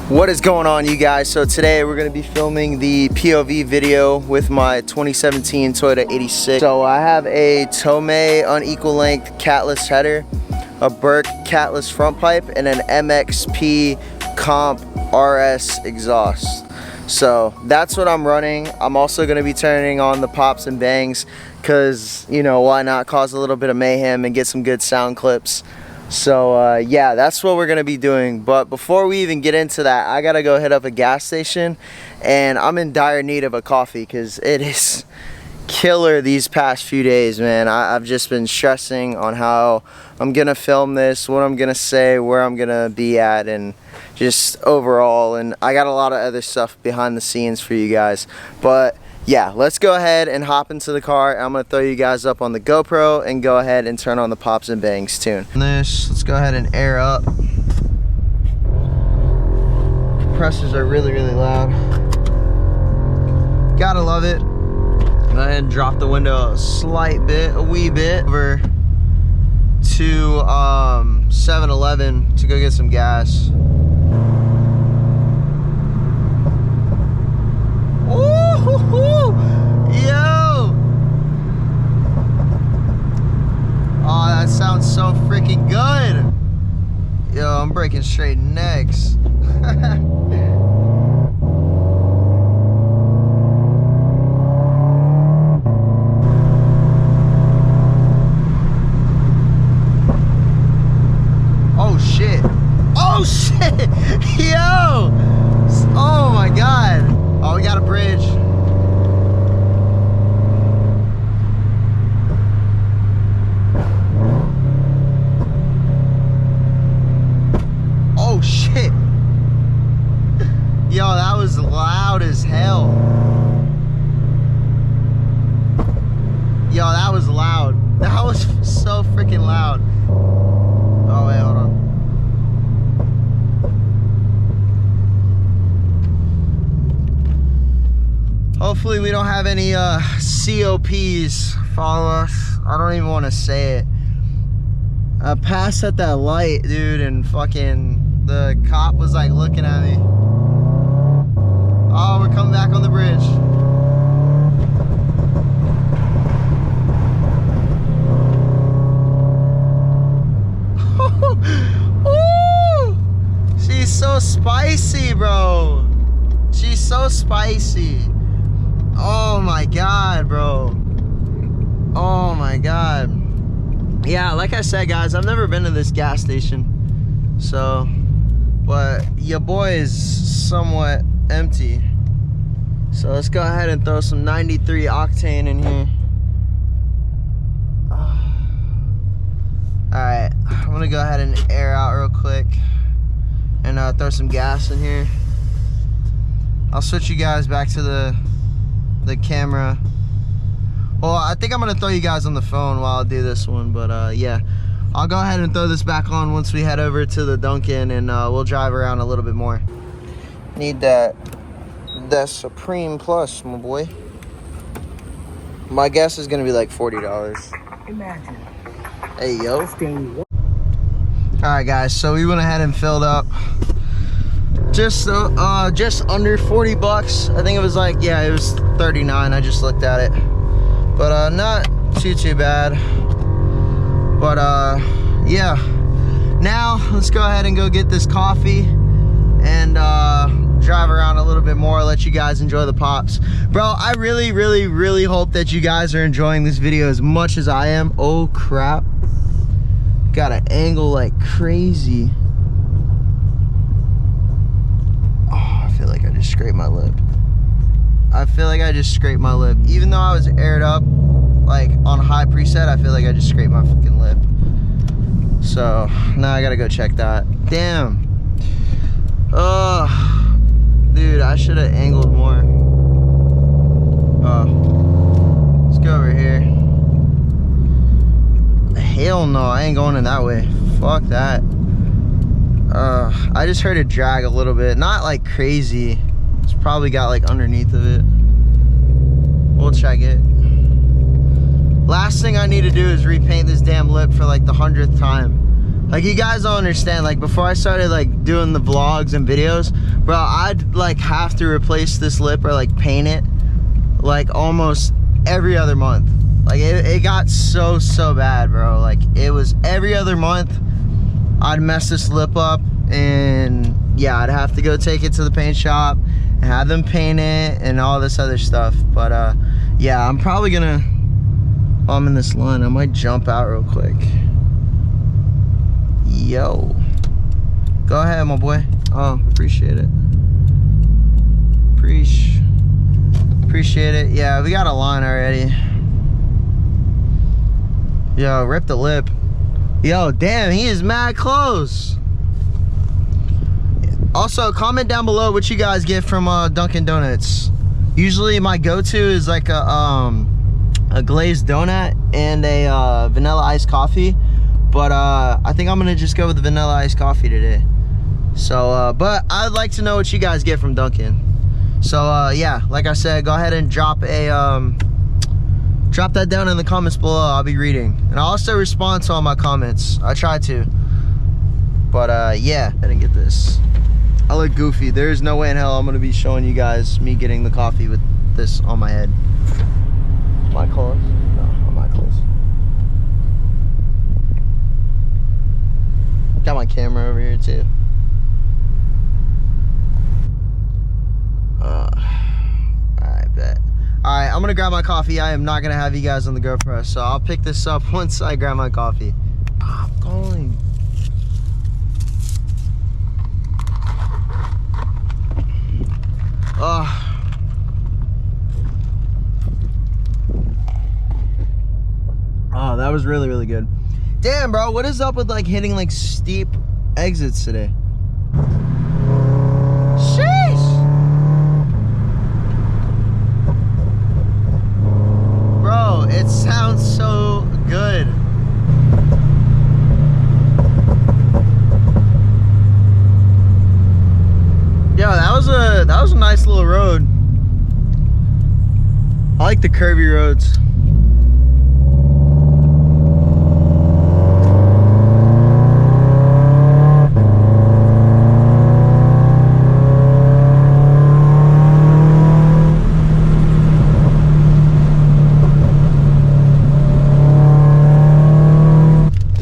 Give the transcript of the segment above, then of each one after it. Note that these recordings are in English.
What is going on, you guys? So today we're going to be filming the POV video with my 2017 Toyota 86. So I have a Tomei unequal length catless header, a Burke catless front pipe, and an MXP Comp RS exhaust. So that's what I'm running. I'm also going to be turning on the pops and bangs because, you know, why not cause a little bit of mayhem and get some good sound clips. So yeah, that's what we're gonna be doing. But before we even get into that, I gotta go hit up a gas station, and I'm in dire need of a coffee because it is killer these past few days, man. I've just been stressing on how I'm gonna film this, what I'm gonna say, where I'm gonna be at, and just overall. And I got a lot of other stuff behind the scenes for you guys. But yeah, let's go ahead and hop into the car. I'm gonna throw you guys up on the GoPro and go ahead and turn on the pops and bangs tune. Let's go ahead and air up. Compressors are really loud. Gotta love it. Go ahead and drop the window a wee bit over to 7-Eleven to go get some gas. Yo! Oh, that sounds so freaking good. Yo, I'm breaking straight necks. Oh shit. Oh shit! Yo! Oh my god. Oh, we got a bridge. Oh shit. Yo, that was loud as hell. Yo, that was loud. That was so freaking loud. Oh wait, hold on. Hopefully we don't have any COPs follow us. I don't even want to say it. I passed at that light, dude, and fucking the cop was like looking at me. Oh, we're coming back on the bridge. Ooh, she's so spicy, bro. She's so spicy. Oh my god, bro. Oh my god. Yeah, like I said, guys, I've never been to this gas station, so, but your boy is somewhat empty. So let's go ahead and throw some 93 octane in here. Alright, I'm gonna go ahead and air out real quick and throw some gas in here. I'll switch you guys back to the camera. Well, I think I'm gonna throw you guys on the phone while I do this one, but yeah, I'll go ahead and throw this back on once we head over to the Dunkin', and we'll drive around a little bit more. Need that Supreme Plus, my boy. My guess is gonna be like $40. Imagine. Hey, yo. Alright, guys, so we went ahead and filled up just under 40 bucks. I think it was like, yeah, it was 39. I just looked at it, but not too bad. But yeah, now let's go ahead and go get this coffee and drive around a little bit more, let you guys enjoy the pops. Bro, I really hope that you guys are enjoying this video as much as I am. Oh crap, got an angle like crazy. Just scraped my lip. I feel like I just scraped my lip. Even though I was aired up like on high preset, I feel like I just scraped my fucking lip. So now I gotta go check that. Damn. Dude, I should have angled more. Let's go over here. Hell no, I ain't going in that way. Fuck that. I just heard it drag a little bit, not like crazy. It's probably got like underneath of it. We'll check it. Last thing I need to do is repaint this damn lip for like the 100th time. Like, you guys don't understand. Like, before I started like doing the vlogs and videos, bro, I'd like have to replace this lip or like paint it like almost every other month. Like, it got so bad, bro. Like, it was every other month I'd mess this lip up, and yeah, I'd have to go take it to the paint shop and have them paint it and all this other stuff. But yeah, I'm probably gonna, while I'm in this line, I might jump out real quick. Yo, go ahead, my boy. Oh, appreciate it. Appreciate it. Yeah, we got a line already. Yo, rip the lip. Yo, damn, he is mad close. Also, comment down below what you guys get from Dunkin' Donuts. Usually my go-to is like a glazed donut and a vanilla iced coffee. But I think I'm gonna just go with the vanilla iced coffee today. So, but I'd like to know what you guys get from Dunkin'. So yeah, like I said, go ahead and drop that down in the comments below. I'll be reading, and I'll also respond to all my comments. I try to. But yeah, I didn't get this. I look goofy. There's no way in hell I'm gonna be showing you guys me getting the coffee with this on my head. Am I close? No, I'm not close. Got my camera over here too. Alright, bet. Alright, I'm gonna grab my coffee. I am not gonna have you guys on the GoPro, so I'll pick this up once I grab my coffee. I'm calling. Oh, that was really good. Damn, bro, what is up with like hitting like steep exits today? Sheesh! Bro, it sounds so good. Yo, that was a nice little road. I like the curvy roads.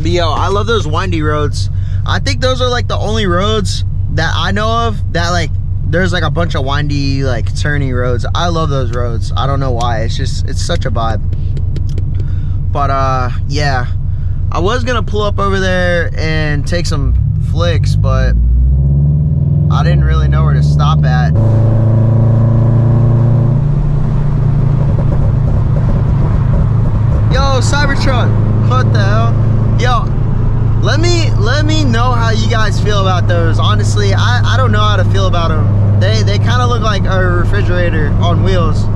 Yo, I love those windy roads. I think those are like the only roads that I know of that like there's like a bunch of windy like turny roads. I love those roads. I don't know why. It's such a vibe. But yeah, I was gonna pull up over there and take some flicks, but I didn't really know where to stop at. Yo, Cybertruck, what the hell? Yo, let me know how you guys feel about those. Honestly, I don't know how to feel about them. They kind of look like a refrigerator on wheels.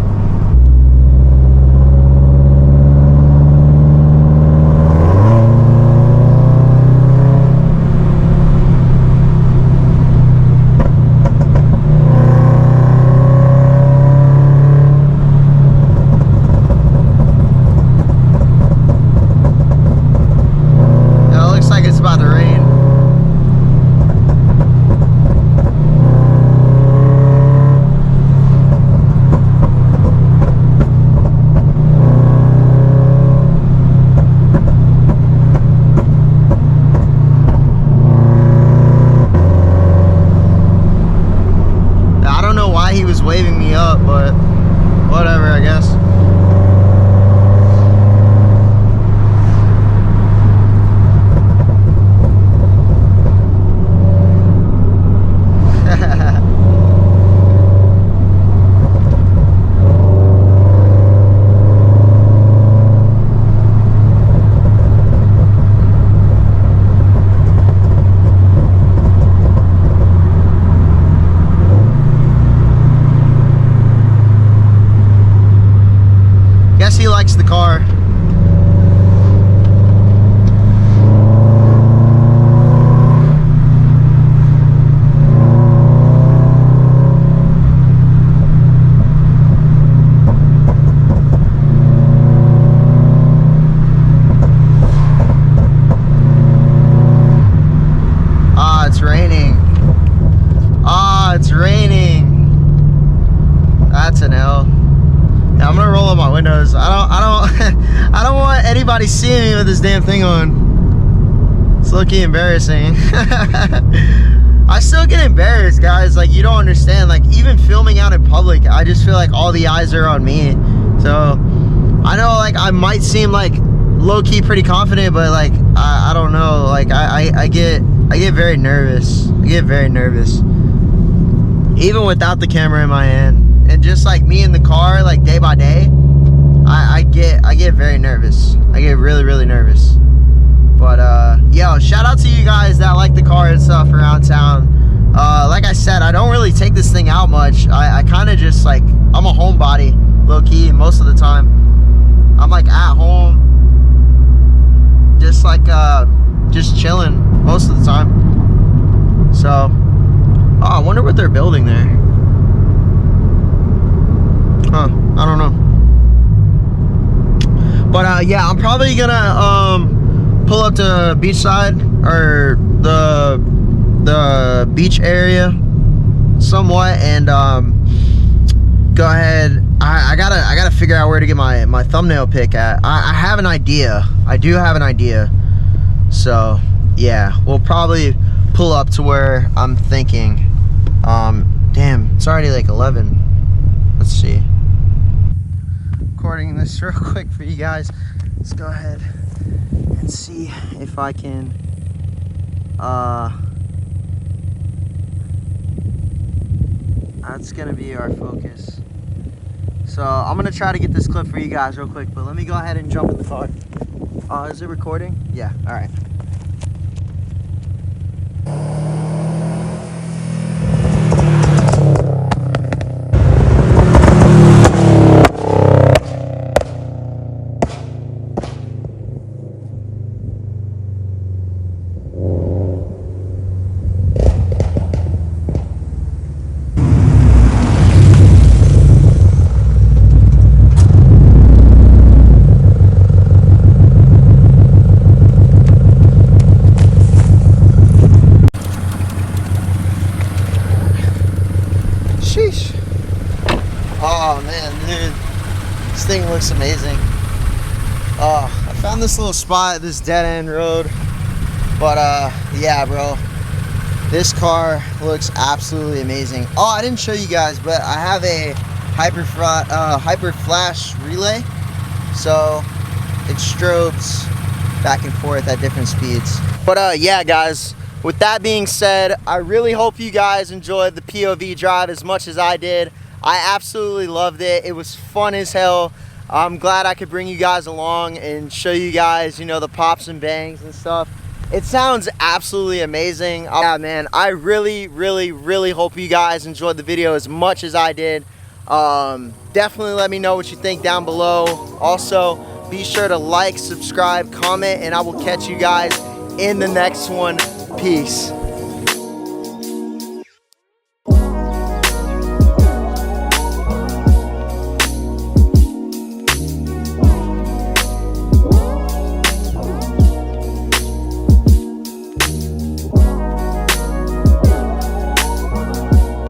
Waving me up, but whatever, I guess. He likes the car. everybody's seeing me with this damn thing on. It's low-key embarrassing. I still get embarrassed, guys. Like, you don't understand. Like, even filming out in public, I just feel like all the eyes are on me. So I know, like, I might seem like low-key pretty confident, but like I don't know. Like I get very nervous. I get very nervous. Even without the camera in my hand. And just like me in the car, like day by day, I get very nervous. I get really, really nervous. But yo, shout out to you guys that like the car and stuff around town. Like I said, I don't really take this thing out much. I kind of just like, I'm a homebody, low key, most of the time. I'm like at home, just like just chilling most of the time. So, oh, I wonder what they're building there. Huh, I don't know. But yeah, I'm probably gonna pull up to beachside or the beach area somewhat, and go ahead. I gotta figure out where to get my thumbnail pic at. I have an idea. I do have an idea. So yeah, we'll probably pull up to where I'm thinking. Damn, it's already like 11. Let's see. Recording this real quick for you guys. Let's go ahead and see if I can that's gonna be our focus. So I'm gonna try to get this clip for you guys real quick, but let me go ahead and jump in the car. Is it recording? Yeah, all right. Sheesh. Oh man, dude, this thing looks amazing. I found this little spot at this dead end road, but yeah, bro, this car looks absolutely amazing. Oh, I didn't show you guys, but I have a hyper flash relay, so it strobes back and forth at different speeds. But yeah, guys, with that being said, I really hope you guys enjoyed the POV drive as much as I did. I absolutely loved it. It was fun as hell. I'm glad I could bring you guys along and show you guys, you know, the pops and bangs and stuff. It sounds absolutely amazing. Yeah, man, I really, really, really hope you guys enjoyed the video as much as I did. Definitely let me know what you think down below. Also, be sure to like, subscribe, comment, and I will catch you guys in the next one. Peace.